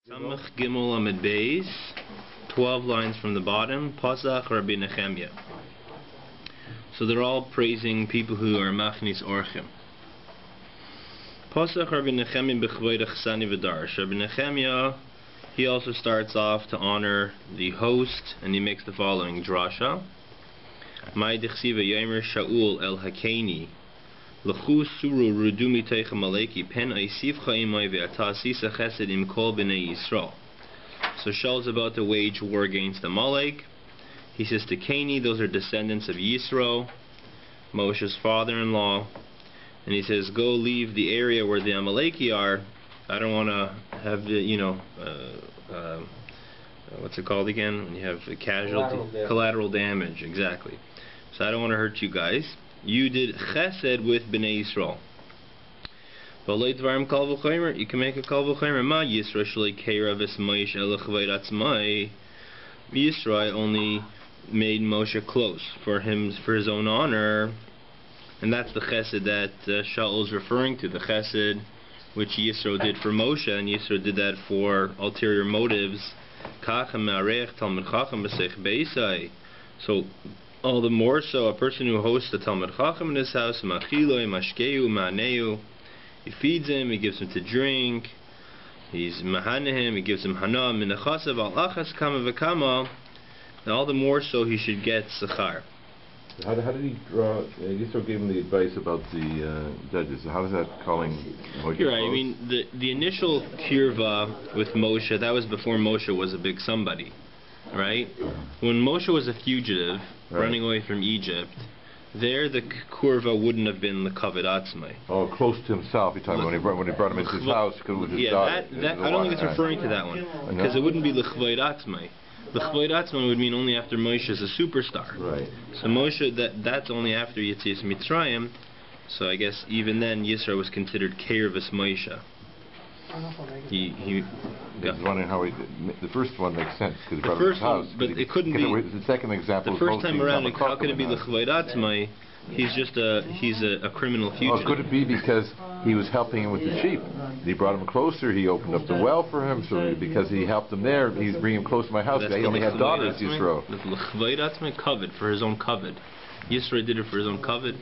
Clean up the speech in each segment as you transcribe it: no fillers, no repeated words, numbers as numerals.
Samach Gimel Amid Beis, 12 lines from the bottom, Pasach Rabbi Nechemia. So they're all praising people who are Machnis Orchim. Pasach Rabbi Nechemia B'chvoid Achsani V'darsh. Rabbi Nechemia, he also starts off to honor the host, and he makes the following drasha. Mai Dechsiva Yomer Shaul El Hakeni L'chu Suru Rudumi Teichem Aleki Pen Aisivcha Imai Ve'ata Sisa Chesed Im Kol B'nei Yisrael. So Shaul's about to wage war against Amalek. He says to Cain, those are descendants of Yisro, Moshe's father-in-law, and he says, go leave the area where the Amaleki are. I don't want to have the, what's it called again? When you have a casualty? Collateral damage, exactly. So I don't want to hurt you guys. You did chesed with Bnei Yisrael. You can make a kal v'chomer. Ma Yisro shlei keira v'smaish elachvayt atzmai. Yisro only made Moshe close for his own honor, and that's the chesed that Shaul is referring to. The chesed which Yisro did for Moshe, and Yisro did that for ulterior motives. So all the more so, a person who hosts a Talmud Chacham in his house, he feeds him, he gives him to drink, he's mahanehim, he gives him hana, minachasav al achas kama v'kama, and all the more so he should get sechar. How did he draw? Yisro gave him the advice about the judges. How is that calling Moshe? You're right. I mean, the initial kirva with Moshe, that was before Moshe was a big somebody, right? When Moshe was a fugitive, running away from Egypt, there the kurva wouldn't have been the kavod atzmai. Oh, close to himself. You're talking about when he brought him into his house with his daughter. I don't think it's referring to that one, because it wouldn't be the kavod atzmai. The Chvoid Atzman would mean only after Moshe is a superstar. Right. So Moshe, that's only after Yetzias Mitzrayim. So I guess even then Yisro was considered Keirvis Moshe. I was wondering how the first one makes sense because he brought him to his house. But it couldn't be. The second example. The first time around, how could it be the Chvoid Atzmai? He's a criminal fugitive. Oh, could it be because he was helping him with the sheep? He brought him closer. He opened up the well for him. So because he helped him there, he's bringing him close to my house. He only had daughters. Yisro. The Chvoid Atzmai covered for his own kavod. Yisro did it for his own kavod.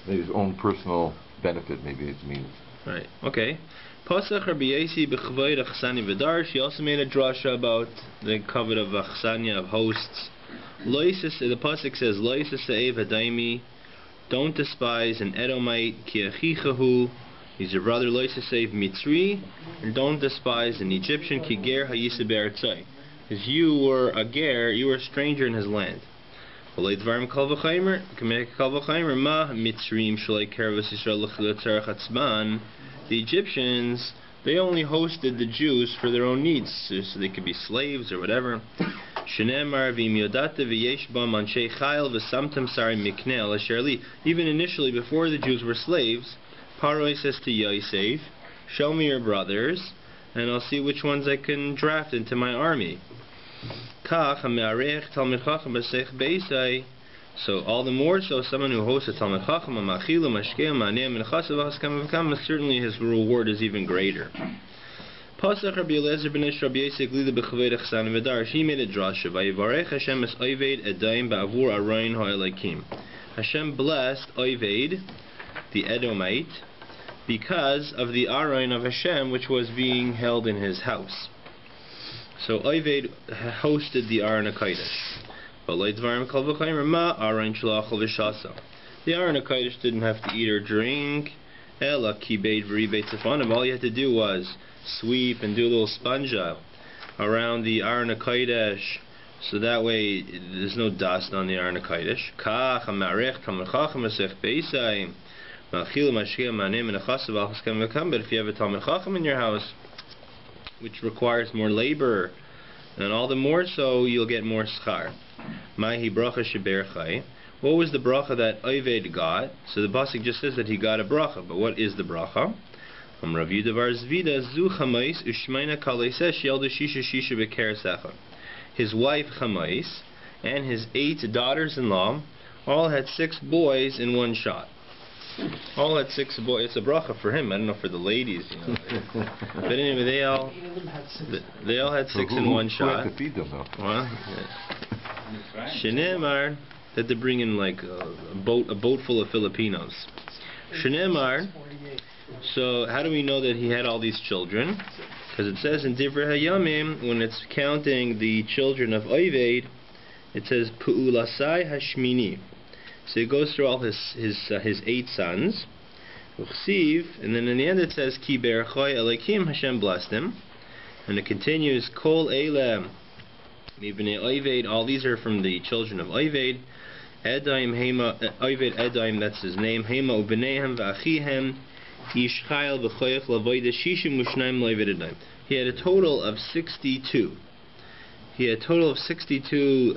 His own personal benefit, maybe it means. Right. Okay. Pasach Rabbi Yossi b'chvoid achsani v'darsh. He also made a drasha about the kavod of achsanya, of hosts. The pasuk says, "Loises se'ev hadaimi." Don't despise an Edomite, ki achichahu, he's your brother, loises se'ev Mitzri, and don't despise an Egyptian, ki ger ha'yisa be'artzai, because you were a ger, you were a stranger in his land. V'lei dvarim kal v'chaymer, k'mek kal v'chaymer, ma Mitzrim shalei kervus Yisrael l'chilatzarech atzman. The Egyptians, they only hosted the Jews for their own needs, so they could be slaves or whatever. Even initially, before the Jews were slaves, Paroi says to Yoseph, show me your brothers, and I'll see which ones I can draft into my army. So all the more so, someone who hosts a Talmud Chacham, certainly his reward is even greater. Pasach Rabbi Eliezer ben Ish Rabbi Yosef Glida b'chavoid achsan v'darsh. He made a drasha. Vayivarech Hashem es Oived Edayim ba'avur Arayin ha'elakim. Hashem blessed Oived, the Edomite, because of the Arayin of Hashem, which was being held in his house. So Oived hosted the Aron HaKodesh. The Aron HaKodesh didn't have to eat or drink. Ela kibed v'ribed tzefanim. All you had to do was sweep and do a little sponge job around the Aron HaKodesh, so that way there's no dust on the Aron HaKodesh. Kach hamarech talmid chacham asech beisayim ma'achil mashkiel ma'anim menachasav alchas kam v'kam. But if you have a talmid chacham in your house, which requires more labor, and all the more so, you'll get more schar. Mahi bracha sheberchai. What was the bracha that Oived got? So the pasuk just says that he got a bracha, but what is the bracha? Rav Yehuda bar Zvida zu chamais u'shmeina kalesesh yeldu shisha shisha bekeresecha. His wife Chamais and his 8 daughters-in-law all had 6 boys in one shot. All had 6 boys. It's a bracha for him. I don't know for the ladies, But anyway, they all had 6 in one shot. Who had to feed them, though? Well, Shenemar, that they bring in like a boat full of Filipinos. Shenemar. So how do we know that he had all these children? Because it says in Divrei Hayamim, when it's counting the children of Oved, it says Pu'ulasai Hashmini. So it goes through all his 8 sons. And then in the end it says Ki Berachos Elokim, Hashem blessed him. And it continues Kol Eilem Mibnei Oved. All these are from the children of Oved. Edaim Hema Oved Edaim, that's his name. Hema Ubenehem V'Achihem. He had a total of 62. He had a total of 62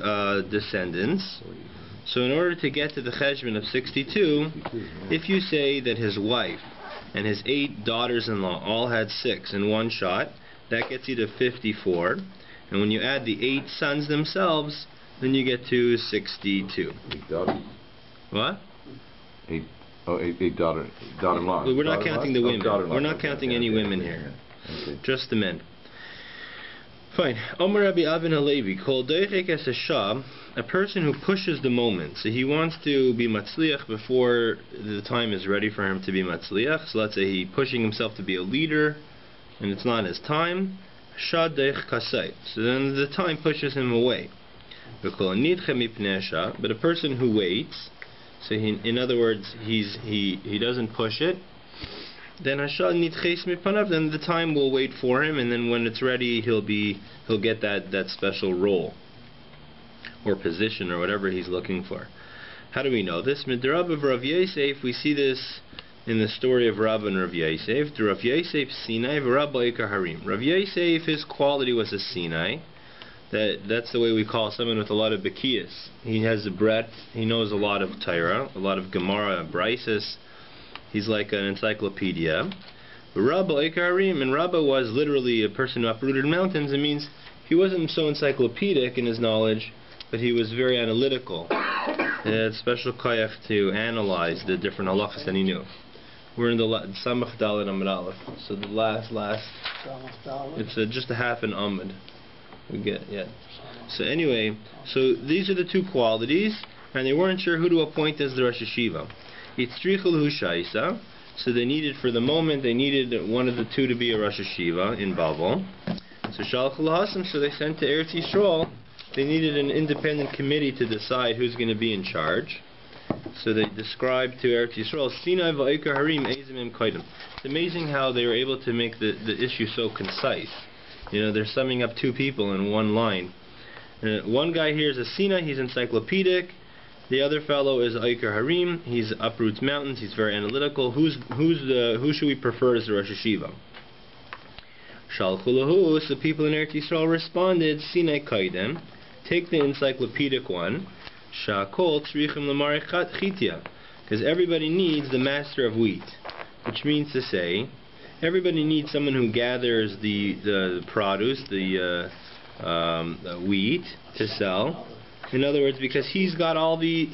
descendants. So in order to get to the cheshbon of 62, if you say that his wife and his 8 daughters-in-law all had 6 in one shot, that gets you to 54. And when you add the 8 sons themselves, then you get to 62. 8 daughters. What? 8 daughter-in-law. We're not counting the women. We're not counting any women here. Okay. Just the men. Fine. Omer Rabbi Avin Halevi, Kol doichek es hasha, a person who pushes the moment. So he wants to be matzliach before the time is ready for him to be matzliach. So let's say he's pushing himself to be a leader, and it's not his time. Shad doich kasei. So then the time pushes him away. But a person who waits, so in other words, he doesn't push it, then then the time will wait for him, and then when it's ready, he'll get that special role or position or whatever he's looking for. How do we know this? Midrab of Rav Yosef, we see this in the story of Rav and Rav Yosef. To Rav Yosef Sinai v'Rabba Ikar Harim. Rav Yosef, his quality was a Sinai. That's the way we call someone with a lot of bekiyas. He has a breadth. He knows a lot of Torah, a lot of Gemara, Brises. He's like an encyclopedia. Rabba Ikarim, and Rabba was literally a person who uprooted mountains. It means he wasn't so encyclopedic in his knowledge, but he was very analytical. He had special koyach to analyze the different halachas that he knew. We're in the Samach Dalet Amud Aleph, so the last. It's just a half an Amud. We get, yeah. So anyway, so these are the 2 qualities, and they weren't sure who to appoint as the Rosh Hashiva. So they needed, for the moment, they needed one of the 2 to be a Rosh Hashiva in Babel. So so they sent to Eretz Yisrael. They needed an independent committee to decide who's going to be in charge. So they described to Eretz Yisrael, Sinai va'ikar harim ezimim koidem. It's amazing how they were able to make the issue so concise. They're summing up 2 people in one line. One guy here is a Sinai, he's encyclopedic. The other fellow is Aikar Harim, he's uproots mountains, he's very analytical. Who should we prefer as the Rosh Hashiva? Shalchulahu, so people in Eretz Yisrael responded, Sinai Kaidem, take the encyclopedic one. Shakol tzrichim l'marich chitia, because everybody needs the master of wheat, which means to say, everybody needs someone who gathers the produce, the wheat to sell. In other words, because he's got all the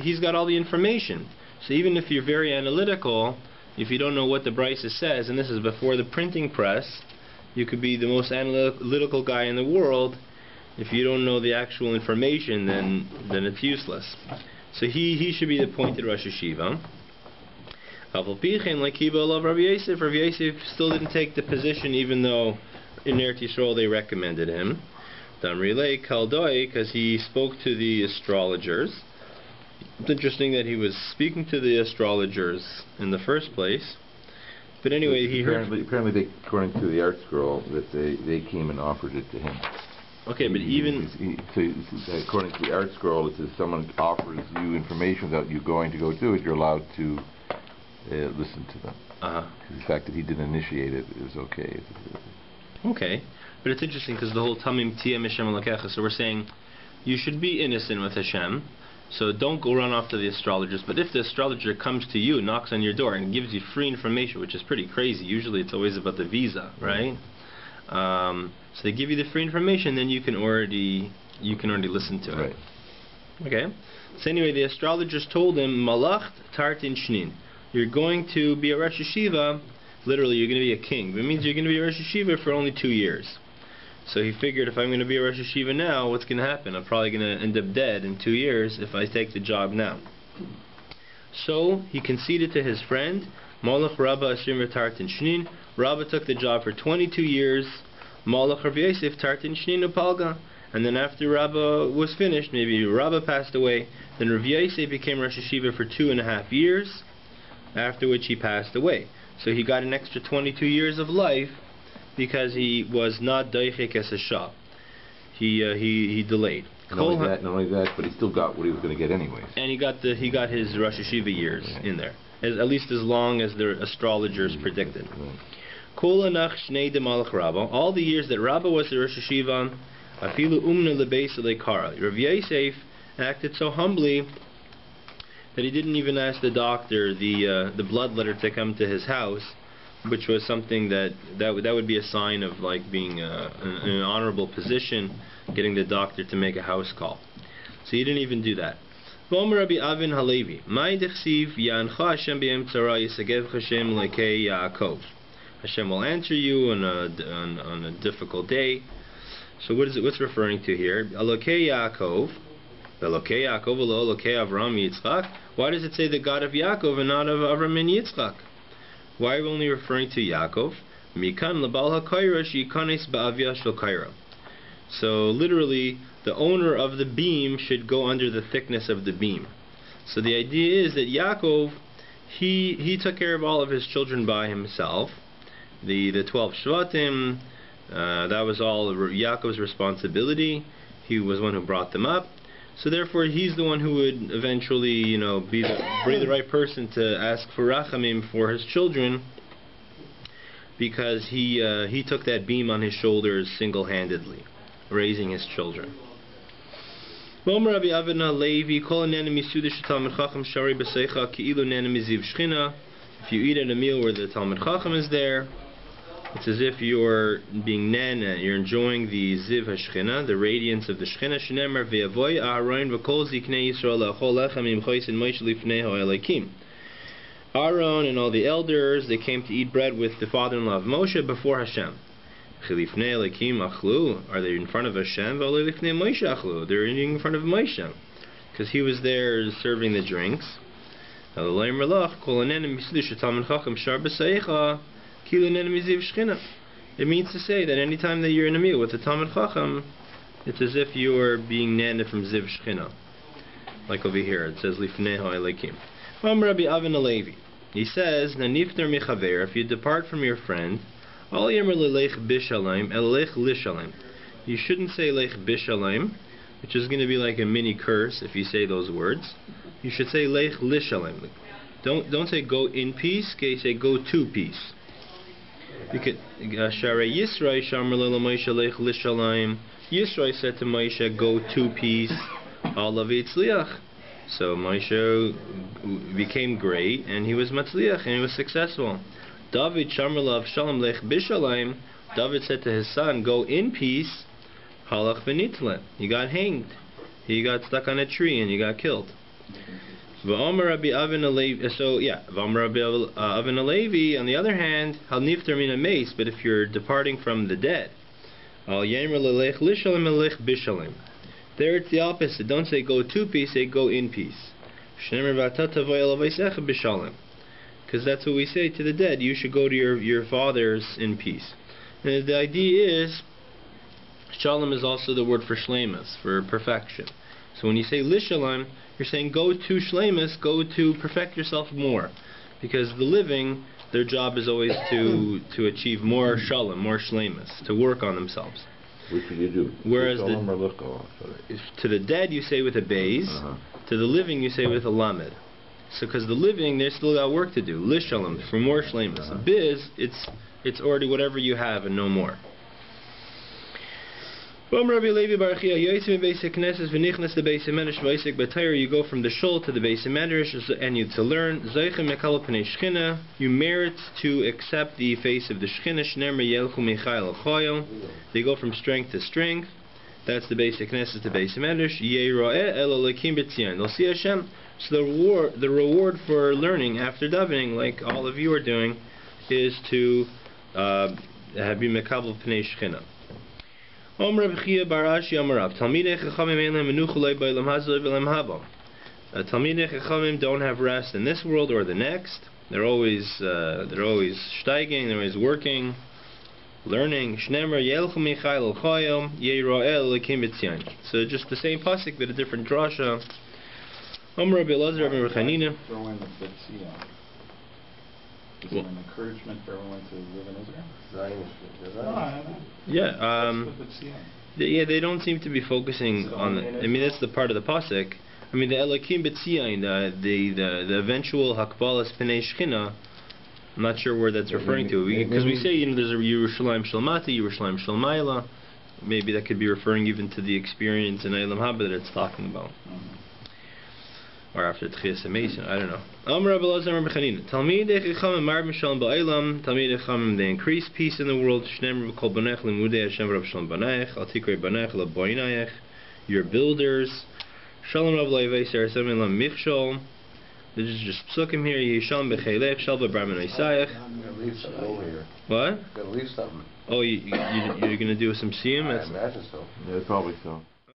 information. So even if you're very analytical, if you don't know what the Brisa says, and this is before the printing press, you could be the most analytical guy in the world. If you don't know the actual information, then it's useless. So he should be the appointed Rosh Hashiva. Like Rabbi Yosef, Rabbi Yosef still didn't take the position, even though in Eretz Yisrael they recommended him. Damrilei Kaldoi, because he spoke to the astrologers. It's interesting that he was speaking to the astrologers in the first place. But anyway, apparently they, according to the art scroll, that they came and offered it to him. Okay, but according to the art scroll, it says someone offers you information without you going to go do it, you're allowed to listen to them. The fact that he didn't initiate it is okay. Okay, but it's interesting because the whole Tamim Tiyem Hashem Elokecha. So we're saying you should be innocent with Hashem. So don't go run off to the astrologers. But if the astrologer comes to you, knocks on your door, and gives you free information, which is pretty crazy. Usually it's always about the visa, right? So they give you the free information, then you can already listen to it. Right. Okay. So anyway, the astrologers told him, Malacht Tartin Shnin. you're going to be a Rosh Yeshiva. Literally, you're going to be a king. But it means you're going to be a Rosh Yeshiva for only 2 years. So he figured, if I'm going to be a Rosh Yeshiva now, what's going to happen? I'm probably going to end up dead in 2 years if I take the job now. So he conceded to his friend, Malach Rabba Ashim Tartin Shnin. Rabba took the job for 22 years. Malach Rav Yosef Tartin Shnin Upalga. And then after Rabba was finished, maybe Rabba passed away, then Rav Yosef became Rosh Yeshiva for 2.5 years, after which he passed away. So he got an extra 22 years of life because he was not Daichek as a Shah. He delayed. Not only that, but he still got what he was going to get anyways. And he got his Rosh Yeshiva years in there, at least as long as the astrologers predicted. All the years that Rabba was the Rosh Yeshiva, Afilu Umna Lebeis Lekara. Rav Yosef acted so humbly that he didn't even ask the doctor the blood letter to come to his house, which was something that would be a sign of like being in an honorable position, getting the doctor to make a house call. So he didn't even do that. Rabbi Avin Halevi, Hashem will answer you on a difficult day. So what's referring to here? Elokei Yaakov, Elokei Yaakov, Elokei Avraham Yitzchak. Why does it say the God of Yaakov and not of Avraham and Yitzchak? Why are we only referring to Yaakov? Mikan lebal haKaira sheyikanes ba'aviyah shel Kaira. So literally, the owner of the beam should go under the thickness of the beam. So the idea is that Yaakov, he took care of all of his children by himself. The 12 Shvatim, that was all Yaakov's responsibility. He was one who brought them up. So therefore, he's the one who would eventually, be the right person to ask for rachamim for his children, because he took that beam on his shoulders single-handedly, raising his children. If you eat at a meal where the Talmud Chacham is there, it's as if you're being nana, you're enjoying the Ziv HaShechina, the radiance of the Shechina. Shneimar ve'avoy Aaron v'kol ziknei Yisrael la'achol lechem im chosin Moshe lifnei ha'elakim. Aaron and all the elders, they came to eat bread with the father-in-law of Moshe before Hashem. Chilifnei elakim achlu, are they in front of Hashem? V'olei lifnei Moshe achlu, they're eating in front of Moshe, because he was there serving the drinks. It means to say that any time that you're in a meal with the Talmud Chacham, it's as if you're being nana from Ziv Shechina. Like over here, it says Lifnei ha'elakim. Rabbi Avin Halevi, he says, Nanifter michaver, if you depart from your friend, Al yemer lelech bishalem, elech lishalem. You shouldn't say lech bishalem, which is going to be like a mini curse if you say those words. You should say lech lishalem. Don't say go in peace, say go to peace. Yisrael said to Moshe, go to peace, alav yitzliach. So Moshe became great, and he was matzliach, and he was successful. David shamrlav shalom lech bishalayim. David said to his son, go in peace, halach v'nitlet. He got hanged. He got stuck on a tree, and he got killed. V'omer Rabbi Avin Halevi. So yeah, V'omer Rabbi Avin Halevi. On the other hand, hal nifter min hameis. But if you're departing from the dead, al yemer lelech lishalem elech bishalem. There it's the opposite. Don't say go to peace. Say go in peace. Shneimar v'ata tavoy el aveisecha bishalem. Because that's what we say to the dead. You should go to your fathers in peace. And the idea is, shalom is also the word for shleimus, for perfection. So when you say lishalem, you're saying go to shleimus, go to perfect yourself more. Because the living, their job is always to achieve more shalom, more shleimus, to work on themselves. Which would you do? Whereas to the dead you say with a bays, to the living you say with a lamed. So because the living, they still got work to do. Lishalom, for more shleimus. Biz, it's already whatever you have and no more. You go from the shul to the Beis Medrash, and you to learn. You merit to accept the face of the Shechina. They go from strength to strength. That's the basic Knesset, the basic Medrash. They'll see Hashem. So the reward for learning after davening, like all of you are doing, is to have you mekabel pnei Shechina. Talmidei Chachamim don't have rest in this world or the next. They're always steiging, they're always working, learning. Shnemer Yelchu Michael Choyom Yeroel Lekim B'Tzion. So just the same pasuk but a different drasha. Rabbi Elazar Rabbi Rechanina. Throw in the B'Tzion. Is it an encouragement for everyone to live in Israel? Yeah, they don't seem to be focusing on. I mean, that's the part of the pasuk. I mean, the Elokim B'Tzion, the eventual Hakbalas Pnei Shechina. I'm not sure where that's referring to, because we say there's a Yerushalayim Shalmati, Yerushalayim Shalmayla. Maybe that could be referring even to the experience in Eilam Haba that it's talking about. Or after Tchias HaMeson, I don't know. Rabbi Elazar Rabbi Chanina. Talmidei Chachamim Marb Shalom Ba'Eilam. Talmidei Chachamim, they increase peace in the world. Shneim Kol Banech Limudei Hashem Rav Shalom Banech. Al Tikrei Banech La Boinayech. Your builders. Shalom Rav Leivei Sarasem Elam Michshol. This is just psukim here. Yishalom B'Chelech Shalva Barman Isayach. What? Gotta leave something. Oh, you're going to do some siyum? I imagine so. Yeah, probably so.